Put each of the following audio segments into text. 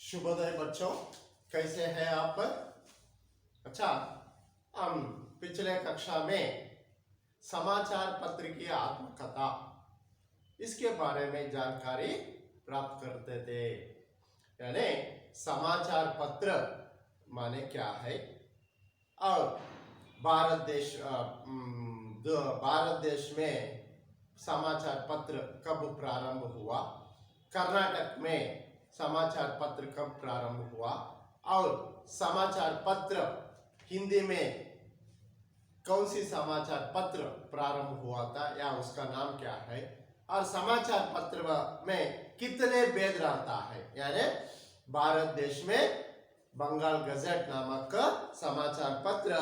शुभोदय बच्चों, कैसे हैं आप? अच्छा, हम पिछले कक्षा में समाचार पत्र की आत्मकथा इसके बारे में जानकारी प्राप्त करते थे। यानी समाचार पत्र माने क्या है और भारत देश में समाचार पत्र कब प्रारंभ हुआ, कर्नाटक में समाचार पत्र कब प्रारंभ हुआ और समाचार पत्र हिंदी में कौन सी समाचार पत्र प्रारंभ हुआ था या उसका नाम क्या है, और समाचार पत्र में कितने भेद रहता है। यानी भारत देश में बंगाल गजेट नामक समाचार पत्र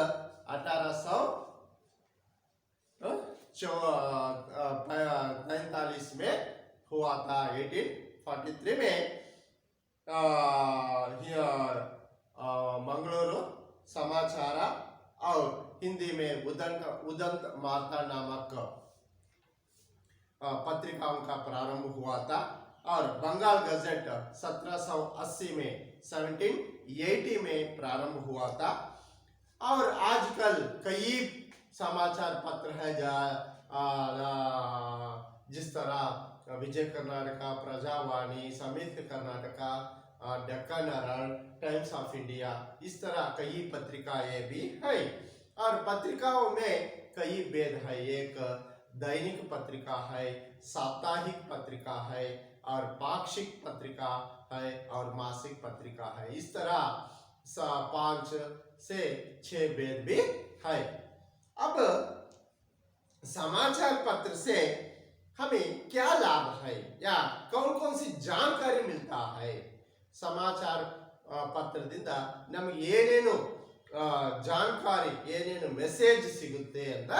1843 में हुआ था। 1843 में मंगलूरु समाचार और हिंदी में उदंत माता नामक पत्रिकाओं का प्रारंभ हुआ था और बंगाल गजेट 1780 में 1780 में प्रारंभ हुआ था। और आजकल कई समाचार पत्र है जिस तरह विजय कर्नाटका, प्रजावाणी, समिति Karnataka, Deccan Herald, times of India, इस तरह कई पत्रिकाएं भी है। और पत्रिकाओं में कई भेद है। एक दैनिक पत्रिका है, साप्ताहिक पत्रिका है और पाक्षिक पत्रिका है और मासिक पत्रिका है। इस तरह 5 से 6 भेद भी है। अब समाचार पत्र से हमें क्या लाभ है या कौन कौन सी जानकारी मिलता है? समाचार ಪತ್ರದಿಂದ ನಮಗೆ ಏನೇನು ಜಾಣಕಾರಿ, ಏನೇನು ಮೆಸೇಜ್ ಸಿಗುತ್ತೆ ಅಂತ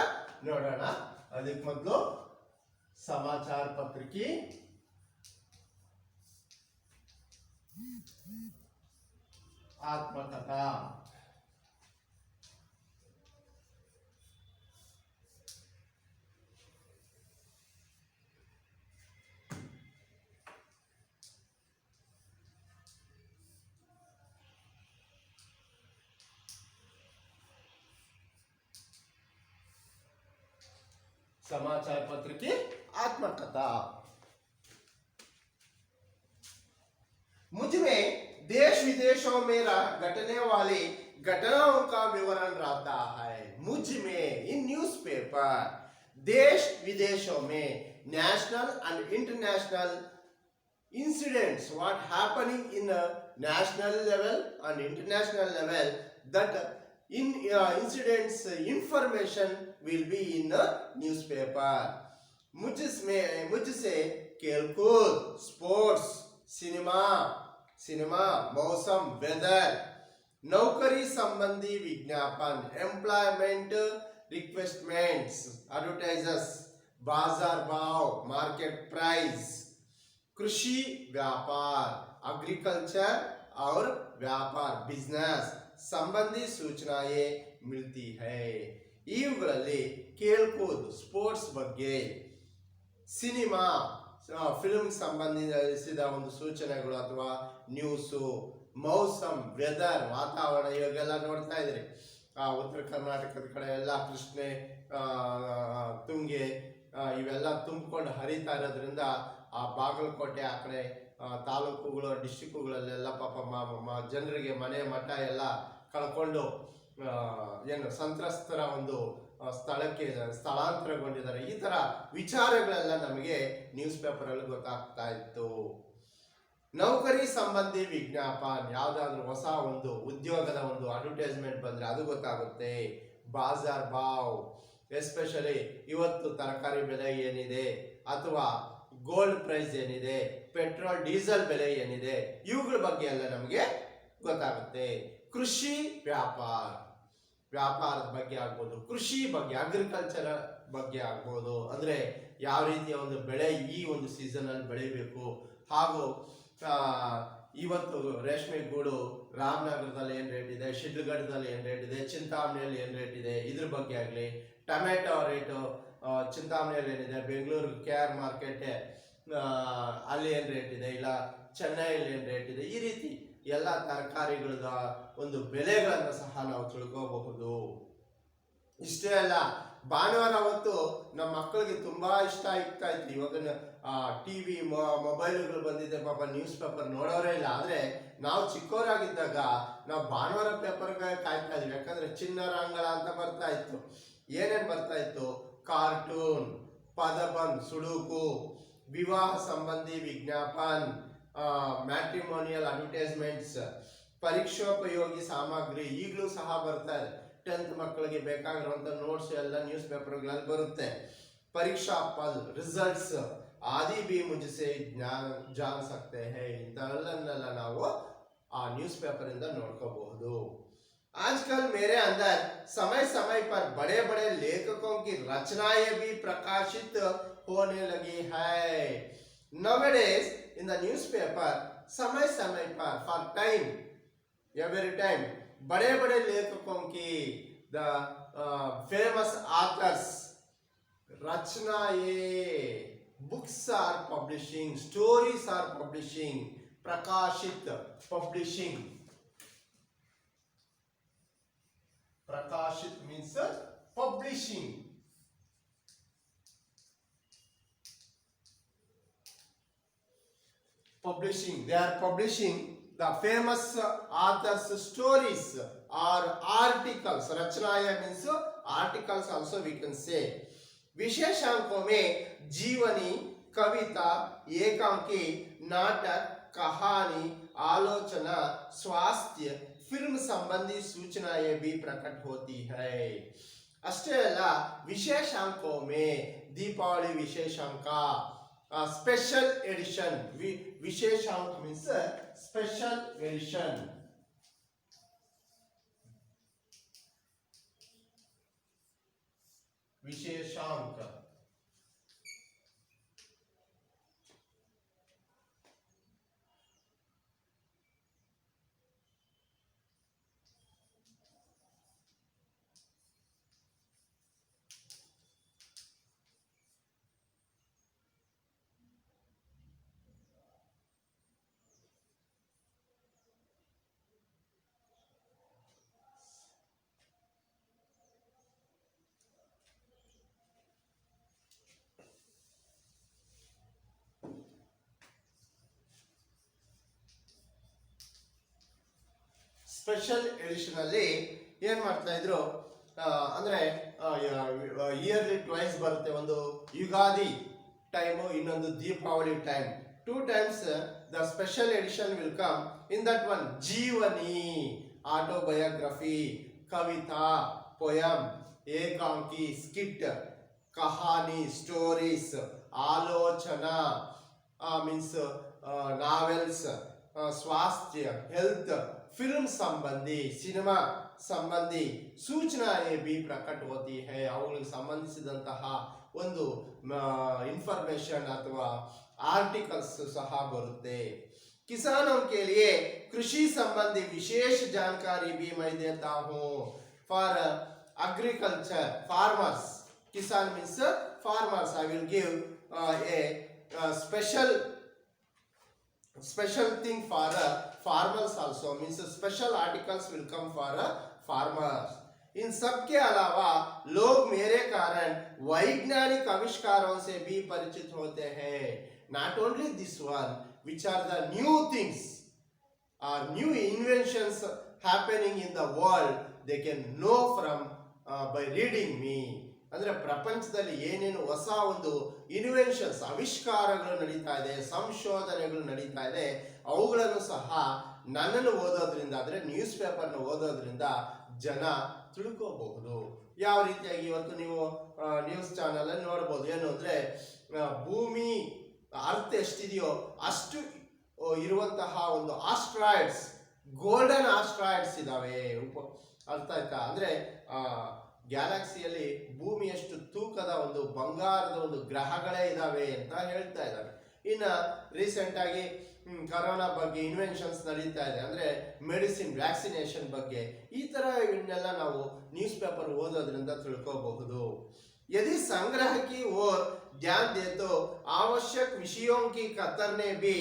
ನೋಡೋಣ। ಅದಕ್ಕೆ ಮೊದಲು समाचार पत्र की आत्मकथा। समाचार पत्र की आत्मकथा। मुझ में देश विदेशों में घटने वाली घटनाओं का विवरण रहता है। मुझ में इन न्यूज़पेपर देश विदेशों में national and international incidents what happening in a national level and international level, that in incidents information will be in a newspaper। मुझसे खेलकूद, स्पोर्ट्स, सिनेमा, मौसम, वेदर, नौकरी संबंधी विज्ञापन, एम्प्लॉयमेंट रिक्वेस्टमेंट्स, एडवर्टाइजर्स, बाजार भाव, मार्केट प्राइस, कृषि व्यापार, एग्रीकल्चर और व्यापार, बिजनेस संबंधी सूचनाएं मिलती है। इವುಗಳಲ್ಲಿ खेलकूद, स्पोर्ट्स ಬಗ್ಗೆ, ಸಿನಿಮಾ, ಫಿಲ್ಮ್ ಸಂಬಂಧಿಸಿದ ಒಂದು ಸೂಚನೆಗಳು ಅಥವಾ ನ್ಯೂಸು, ಮೌಸಮ್, ವೆದರ್, ವಾತಾವರಣ, ಇವಾಗೆಲ್ಲ ನೋಡ್ತಾ ಇದ್ರಿ ಉತ್ತರ ಕರ್ನಾಟಕದ ಕಡೆ ಎಲ್ಲ ಕೃಷ್ಣೆ, ತುಂಗೆ ಇವೆಲ್ಲ ತುಂಬಿಕೊಂಡು ಹರಿತಾ ಇರೋದ್ರಿಂದ ಆ ಬಾಗಲಕೋಟೆ ಆ ಕಡೆ ತಾಲೂಕುಗಳು, ಡಿಸ್ಟಿಕ್ಗಳಲ್ಲೆಲ್ಲ ಪಾಪ ಜನರಿಗೆ ಮನೆ ಮಠ ಎಲ್ಲ ಕಳ್ಕೊಂಡು ಏನು ಸಂತ್ರಸ್ತರ ಒಂದು ಸ್ಥಳಕ್ಕೆ ಸ್ಥಳಾಂತರಗೊಂಡಿದ್ದಾರೆ। ಈ ತರ ವಿಚಾರಗಳೆಲ್ಲ ನಮಗೆ ನ್ಯೂಸ್ ಪೇಪರ್ ಅಲ್ಲಿ ಗೊತ್ತಾಗ್ತಾ ಇತ್ತು। ನೌಕರಿ ಸಂಬಂಧಿ ವಿಜ್ಞಾಪನ, ಯಾವ್ದಾದ್ರು ಹೊಸ ಒಂದು ಉದ್ಯೋಗದ ಒಂದು ಅಡ್ವರ್ಟೈಸ್ಮೆಂಟ್ ಬಂದ್ರೆ ಅದು ಗೊತ್ತಾಗುತ್ತೆ। ಬಾಜಾರ್ ಭಾವ್, ಎಸ್ಪೆಷಲಿ ಇವತ್ತು ತರಕಾರಿ ಬೆಲೆ ಏನಿದೆ ಅಥವಾ ಗೋಲ್ಡ್ ಪ್ರೈಸ್ ಏನಿದೆ, ಪೆಟ್ರೋಲ್ ಡೀಸೆಲ್ ಬೆಲೆ ಏನಿದೆ, ಇವುಗಳ ಬಗ್ಗೆ ಎಲ್ಲ ನಮಗೆ ಗೊತ್ತಾಗುತ್ತೆ। ಕೃಷಿ ವ್ಯಾಪಾರದ ಬಗ್ಗೆ ಆಗ್ಬೋದು, ಕೃಷಿ ಬಗ್ಗೆ, ಅಗ್ರಿಕಲ್ಚರ್ ಬಗ್ಗೆ ಆಗ್ಬೋದು, ಅಂದ್ರೆ ಯಾವ ರೀತಿಯ ಒಂದು ಬೆಳೆ ಈ ಒಂದು ಸೀಸನ್ ಅಲ್ಲಿ ಬೆಳಿಬೇಕು, ಹಾಗೂ ಇವತ್ತು ರೇಷ್ಮೆ ಗೂಡು ರಾಮನಗರದಲ್ಲಿ ಏನ್ ರೇಟ್ ಇದೆ, ಶಿಡ್ಲಘಟ್ಟದಲ್ಲಿ ಏನ್ ರೇಟ್ ಇದೆ, ಚಿಂತಾಮಣಿಯಲ್ಲಿ ಏನ್ ರೇಟ್ ಇದೆ, ಇದ್ರ ಬಗ್ಗೆ ಆಗಲಿ, ಟೊಮೆಟೊ ರೇಟು ಚಿಂತಾಮಣಿಯಲ್ಲಿ ಏನಿದೆ, ಬೆಂಗಳೂರು KR ಮಾರ್ಕೆಟ್ ಅಲ್ಲಿ ಏನ್ ರೇಟ್ ಇದೆ, ಇಲ್ಲ ಚೆನ್ನೈಯಲ್ಲಿ ಏನ್ ರೇಟ್ ಇದೆ, ಈ ರೀತಿ ಎಲ್ಲ ತರಕಾರಿಗಳ ಒಂದು ಬೆಲೆಗಳನ್ನು ಸಹ ನಾವು ತಿಳ್ಕೋಬಹುದು. ಇಷ್ಟೇ ಅಲ್ಲ, ಭಾನುವಾರ ಹೊತ್ತು ನಮ್ಮ ಮಕ್ಕಳಿಗೆ ತುಂಬಾ ಇಷ್ಟ ಆಗ್ತಾ ಇತ್ತು. ಇವಾಗ ಟಿವಿ ಮೊಬೈಲ್ಗಳು ಬಂದಿದೆ, ಪಾಪ ನ್ಯೂಸ್ ಪೇಪರ್ ನೋಡೋರೇ ಇಲ್ಲ. ಆದ್ರೆ ನಾವು ಚಿಕ್ಕವರಾಗಿದ್ದಾಗ ನಾವು ಭಾನುವಾರ ಪೇಪರ್ಗೆ ಕಾಯ್ತಾ ಇದ್ವಿ. ಯಾಕಂದ್ರೆ ಚಿಣ್ಣರ ಅಂಗಳ ಅಂತ ಬರ್ತಾ ಇತ್ತು. ಏನೇನ್ ಬರ್ತಾ ಇತ್ತು? ಕಾರ್ಟೂನ್, ಪದಬಂದ್, ಸುಡುಕು, ವಿವಾಹ ಸಂಬಂಧಿ ವಿಜ್ಞಾಪನ್, ಮ್ಯಾಟ್ರಿಮೋನಿಯಲ್ ಅಡ್ವರ್ಟೈಸ್ಮೆಂಟ್ಸ್, ಪರೀಕ್ಷೋಪಯೋಗಿ ಸಾಮಗ್ರಿ ಈಗಲೂ ಸಹ ಬರ್ತಾ ಇದೆ. 10th ಮಕ್ಕಳಿಗೆ ಬೇಕಾಗಿರುವಂತ ನೋಟ್ಸ್ ಎಲ್ಲ ನ್ಯೂಸ್ ಪೇಪರ್ಗಳಲ್ಲಿ ಬರುತ್ತೆ. ಪರೀಕ್ಷಾ ಫಲ್, ರಿಸಲ್ಟ್ಸ್, ಆದಿ भी मुझसे जान सकते हैं, ಇಂಥವೆಲ್ಲನ್ನೆಲ್ಲ ನಾವು ಆ ನ್ಯೂಸ್ ಪೇಪರ್ ಇಂದ ನೋಡ್ಕೋಬಹುದು. आजकल मेरे अंदर समय समय पर बड़े बड़े लेखकों की रचनाएं भी प्रकाशित होने लगी है. Nowadays in the newspaper, समय समय पर, for time, every time, बड़े बड़े लेखकों की, द फेमस ऑथर्स, रचनाएं, books are publishing, stories are publishing, प्रकाशित, पब्लिशिंग. प्रकाशित means publishing. Publishing, they are publishing the famous authors stories or articles. रचनाएं means articles also we can say. विशेषांकों में जीवनी, कविता, एकांकी, नाटक, कहानी, आलोचना, स्वास्थ्य, फिल्म संबंधी सूचनाएं भी प्रकट होती है. अष्टे अಲ್ಲ, विशेषांकों में दीपावली विशेषांक, स्पेशल एडिशन. विशेषांक मीन्स स्पेशल एडिशन. विशेषांक ಸ್ಪೆಷಲ್ ಎಡಿಷನ್ ಅಲ್ಲಿ ಏನ್ ಮಾಡ್ತಾ ಇದ್ರು ಅಂದ್ರೆ ಇಯರ್ಲಿ ಟ್ವೈಸ್ ಬರುತ್ತೆ. ಒಂದು ಯುಗಾದಿ ಟೈಮು, ಇನ್ನೊಂದು Deepavali time. 2 times the special edition will come. In that one, ಜೀವನಿ, autobiography, ಕವಿತಾ, poem, ಏಕಾಂಕಿ, skit, ಕಹಾನಿ, stories, ಆಲೋಚನಾ means novels, स्वास्थ्य, हेल्थ, फिल्म संबंधी, सिनेमा संबंधी सूचनाएं भी प्रकट होती है. ಅವುಗಳಿಗೆ ಸಂಬಂಧಿಸಿದಂತಹ ಒಂದು ಇನ್ಫಾರ್ಮೇಶನ್ ಅಥವಾ ಆರ್ಟಿಕಲ್ಸ್ ಸಹ ಬರುತ್ತೆ. किसानों के लिए कृषि संबंधी विशेष जानकारी भी मैं देता हूँ. For agriculture, farmers, kisan means farmers. I will give a special thing for farmers also, means special articles will come for farmers. इन सब के अलावा लोग मेरे कारण वैज्ञानिक आविष्कारों से भी परिचित होते हैं. Not only this one, which are the new things or new inventions happening in the world, they can know from by reading me. ಅಂದ್ರೆ ಪ್ರಪಂಚದಲ್ಲಿ ಏನೇನು ಹೊಸ ಒಂದು ಇನ್ವೆನ್ಷನ್ಸ್, ಆವಿಷ್ಕಾರಗಳು ನಡೀತಾ ಇದೆ, ಸಂಶೋಧನೆಗಳು ನಡೀತಾ ಇದೆ, ಅವುಗಳನ್ನು ಸಹ ನನ್ನನ್ನು ಓದೋದ್ರಿಂದ, ಅಂದ್ರೆ ನ್ಯೂಸ್ ಪೇಪರ್ನ ಓದೋದ್ರಿಂದ ಜನ ತಿಳ್ಕೋಬಹುದು. ಯಾವ ರೀತಿಯಾಗಿ ಇವತ್ತು ನೀವು ನ್ಯೂಸ್ ಚಾನಲ್ ಅಲ್ಲಿ ನೋಡ್ಬೋದು. ಏನು ಅಂದ್ರೆ ಭೂಮಿ ಅರ್ಥ ಎಷ್ಟಿದೆಯೋ ಅಷ್ಟು ಇರುವಂತಹ ಒಂದು ಆಸ್ಟ್ರಾಯ್ಡ್ಸ್, ಗೋಲ್ಡನ್ ಆಸ್ಟ್ರಾಯ್ಡ್ಸ್ ಇದಾವೆ. ಅರ್ಥ ಆಯ್ತಾ? ಅಂದ್ರೆ ಗ್ಯಾಲಕ್ಸಿಯಲ್ಲಿ ಭೂಮಿಯಷ್ಟು ತೂಕದ ಒಂದು ಬಂಗಾರದ ಒಂದು ಗ್ರಹಗಳೇ ಇದಾವೆ ಅಂತ ಹೇಳ್ತಾ ಇದ್ದಾರೆ. ಇನ್ನು ರೀಸೆಂಟ್ ಆಗಿ ಕರೋನಾ ಬಗ್ಗೆ ಇನ್ವೆನ್ಷನ್ಸ್ ನಡೀತಾ ಇದೆ, ಅಂದ್ರೆ ಮೆಡಿಸಿನ್, ವ್ಯಾಕ್ಸಿನೇಷನ್ ಬಗ್ಗೆ. ಈ ತರ ಇವನ್ನೆಲ್ಲ ನಾವು ನ್ಯೂಸ್ ಪೇಪರ್ ಓದೋದ್ರಿಂದ ತಿಳ್ಕೋಬಹುದು. यदि संग्रह की ओर ध्यान दे तो आवश्यक विषयों की कतरने भी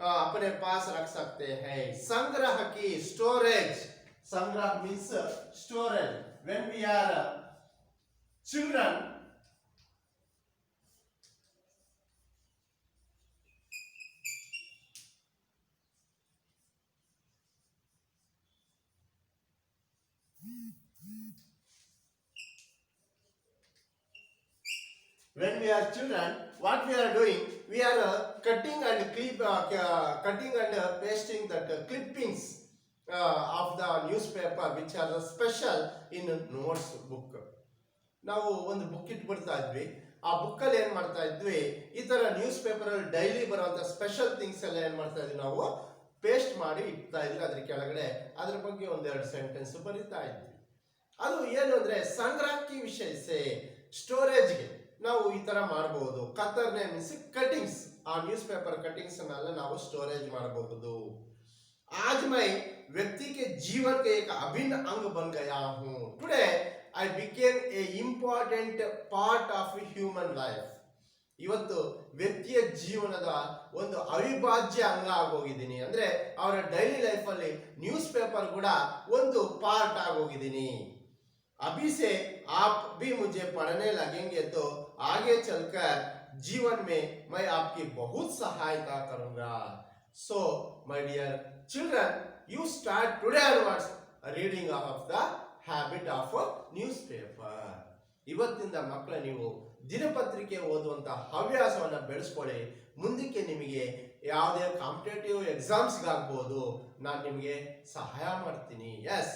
अपने पास रख सकते हैं। संग्रह की, स्टोरेज, संग्रह means storage. When we are children, when we are children, what we are doing, we are cutting and pasting that clippings of the newspaper which are special in notes book. ನಾವು ಒಂದು book ಇಟ್ಬಿಡ್ತಾ ಇದ್ವಿ. ಆ book ಅಲ್ಲಿ ಏನ್ ಮಾಡ್ತಾ ಇದ್ವಿ, ಈ ತರ ನ್ಯೂಸ್ ಪೇಪರ್ ಅಲ್ಲಿ ಡೈಲಿ ಬರುವಂತ ಸ್ಪೆಷಲ್ ಥಿಂಗ್ಸ್ ಎಲ್ಲ ಏನ್ ಮಾಡ್ತಾ ಇದ್ವಿ, ನಾವು ಪೇಸ್ಟ್ ಮಾಡಿ ಇಡ್ತಾ ಇದ್ವಿ. ಅದ್ರ ಕೆಳಗಡೆ ಅದ್ರ ಬಗ್ಗೆ ಒಂದೆರಡು ಸೆಂಟೆನ್ಸ್ ಬರೀತಾ ಇದ್ವಿ. ಅದು ಏನು ಅಂದ್ರೆ ಸಂಗ್ರಹಕ್ಕೆ ವಿಷಯ ಸೇ, ಸ್ಟೋರೇಜ್ಗೆ ನಾವು ಈ ತರ ಮಾಡಬಹುದು. ಕತ್ತರ್ನೆ ಮೀನ್ಸ್ ಕಟಿಂಗ್ಸ್, ಆ ನ್ಯೂಸ್ ಪೇಪರ್ ಕಟಿಂಗ್ಸ್ ಅನ್ನೆಲ್ಲ ನಾವು ಸ್ಟೋರೇಜ್ ಮಾಡಬಹುದು. आज मैं व्यक्ति के जीवन के एक अभिन्न अंग बन गया हूं. Today I became a important part of human life. ಇವತ್ತು ವ್ಯಕ್ತಿಯ ಜೀವನದ ಒಂದು ಅವಿಭಾಜ್ಯ ಅಂಗ ಆಗೋಗಿದ್ದೀನಿ. ಅಂದ್ರೆ ಅವರ ಡೈಲಿ ಲೈಫ್ ಅಲ್ಲಿ ನ್ಯೂಸ್ ಪೇಪರ್ ಕೂಡ ಒಂದು ಪಾರ್ಟ್ ಆಗೋಗಿದ್ದೀನಿ. अभी से आप भी मुझे पढ़ने लगेंगे तो आगे चलकर जीवन में मैं आपकी बहुत सहायता करूंगा. So my dear children, you start today onwards reading of the habit of newspaper. ಇವತ್ತಿಂದ ಮಕ್ಕಳ ನೀವು ದಿನಪತ್ರಿಕೆ ಓದುವಂತ ಹವ್ಯಾಸವನ್ನ ಬೆಳೆಸ್ಕೊಳ್ಳಿ. ಮುಂದಕ್ಕೆ ನಿಮಗೆ ಯಾವುದೇ ಕಾಂಪಿಟೇಟಿವ್ ಎಕ್ಸಾಮ್ಸ್ಗಾಗ್ಬೋದು, ನಾನು ನಿಮಗೆ ಸಹಾಯ ಮಾಡ್ತೀನಿ. Yes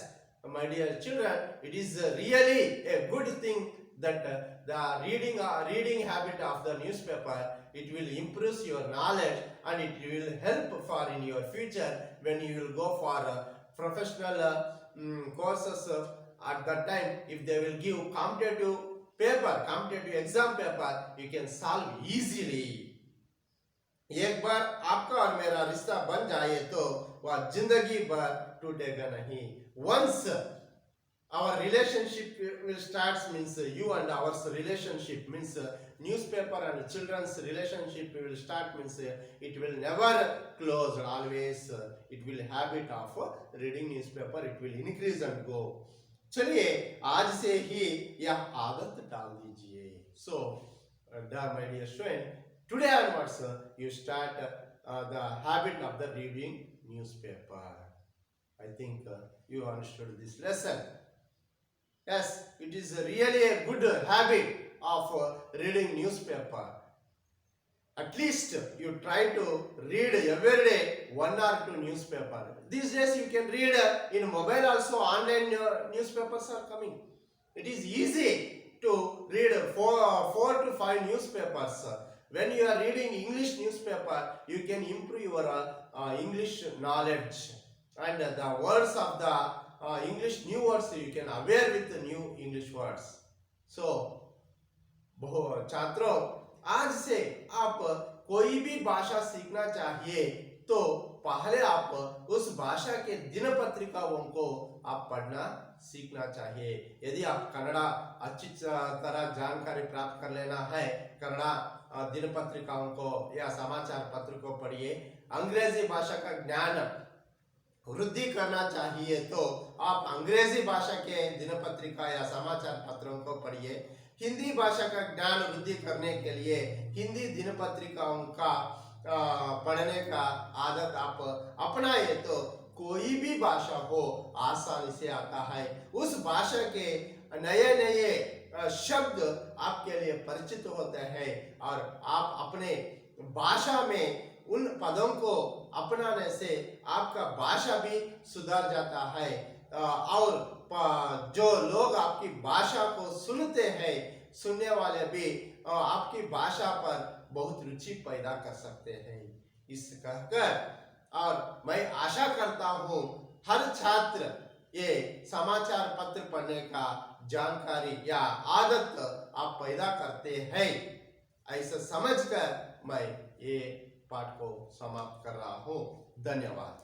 my dear children, it is really a good thing that the reading habit of the newspaper, it will improve your knowledge and it will help for in your future when you will go for professional courses. At that time, if they will give competitive exam paper, you can solve easily. एक बार आपका और मेरा रिश्ता बन जाए तो वह जिंदगी भर टूटेगा नहीं. Once our relationship will start, means you and our relationship, means newspaper and children's relationship will start, means it will never close. Always it will habit of reading newspaper, it will increase and go. चलिए आज से ही यह आदत डाल दीजिए. So my dear student, today onwards you start the habit of the reading newspaper. I think you understood this lesson. Yes, it is really a good habit of reading newspaper. At least you try to read every day 1 or 2 newspaper. These days you can read in mobile also. Online newspapers are coming. It is easy to read 4 to 5 newspapers. When you are reading English newspaper, you can improve your English knowledge. And the words of the English, new words, you can aware with the new English words. So छात्रों, आज से आप कोई भी भाषा सीखना चाहिए तो पहले आप उस भाषा के दिन पत्रिकाओं को आप पढ़ना सीखना चाहिए. यदि आप कन्नड़ा अच्छी तरह जानकारी प्राप्त कर लेना है, कन्नड़ा दिन पत्रिकाओं को या समाचार पत्र को पढ़िए. अंग्रेजी भाषा का ज्ञान वृद्धि करना चाहिए तो आप अंग्रेजी भाषा के दिनपत्रिका या समाचार पत्रों को पढ़िए. हिंदी भाषा का ज्ञान वृद्धि करने के लिए हिंदी दिनपत्रिकाओं का पढ़ने का आदत आप अपनाए तो कोई भी भाषा हो आसानी से आता है. उस भाषा के नए नए शब्द आपके लिए परिचित होते हैं और आप अपने भाषा में उन पदों को अपनाने से आपका भाषा भी सुधर जाता है. और जो लोग आपकी भाषा को सुनते हैं, सुनने वाले भी आपकी भाषा पर बहुत रुचि पैदा कर सकते हैं. इस कहकर और मैं आशा करता हूँ हर छात्र ये समाचार पत्र पढ़ने का जानकारी या आदत आप पैदा करते हैं. ऐसा समझकर मैं ये पाठ को समाप्त कर रहा हूँ. धन्यवाद.